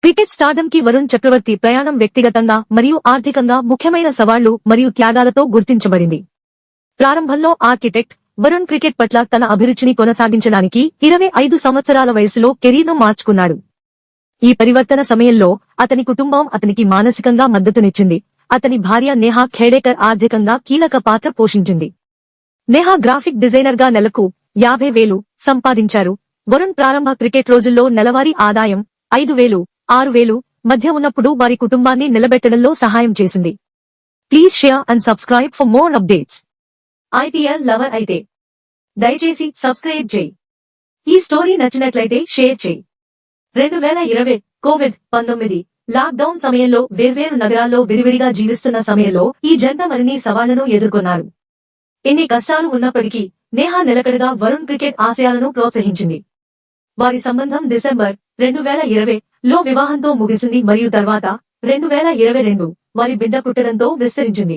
Cricket stardom కి వరుణ్ చక్రవర్తి ప్రయాణం వ్యక్తిగతంగా మరియు ఆర్థికంగా ముఖ్యమైన సవాళ్లు మరియు త్యాగాలతో గుర్తించబడింది. ప్రారంభంలో ఆర్కిటెక్ట్, వరుణ్ క్రికెట్ పట్ల తన అభిరుచిని కొనసాగించడానికి 25 సంవత్సరాల వయసులో కెరీర్ను మార్చుకున్నాడు. ఈ పరివర్తన సమయంలో అతని కుటుంబం అతనికి మానసికంగా మద్దతునిచ్చింది. అతని భార్య నేహా ఖేడేకర్ ఆర్థికంగా కీలక పాత్ర పోషించింది. నేహా గ్రాఫిక్ డిజైనర్గా నెలకు 50,000 సంపాదించారు. వరుణ్ ప్రారంభ క్రికెట్ రోజుల్లో నెలవారీ ఆదాయం 5,000, 6,000 మధ్య ఉన్నప్పుడు వారి కుటుంబాన్ని నిలబెట్టడంలో సహాయం చేసింది. Please share and subscribe for more updates. IPL lover అయితే దయచేసి సబ్స్క్రైబ్ చేయి. ఈ స్టోరీ నచ్చినట్లయితే షేర్ చేయి. 2020 కోవిడ్-19 లాక్డౌన్ సమయంలో వేర్వేరు నగరాల్లో విడివిడిగా జీవిస్తున్న సమయంలో ఈ జంట మరిన్ని సవాళ్లను ఎదుర్కొన్నారు. ఎన్ని కష్టాలు ఉన్నప్పటికీ నేహా నిలకడగా వరుణ్ క్రికెట్ ఆశయాలను ప్రోత్సహించింది. వారి సంబంధం డిసెంబర్ 2020లో వివాహంతో ముగిసింది మరియు తర్వాత 2022 వారి బిడ్డ పుట్టడంతో విస్తరించింది.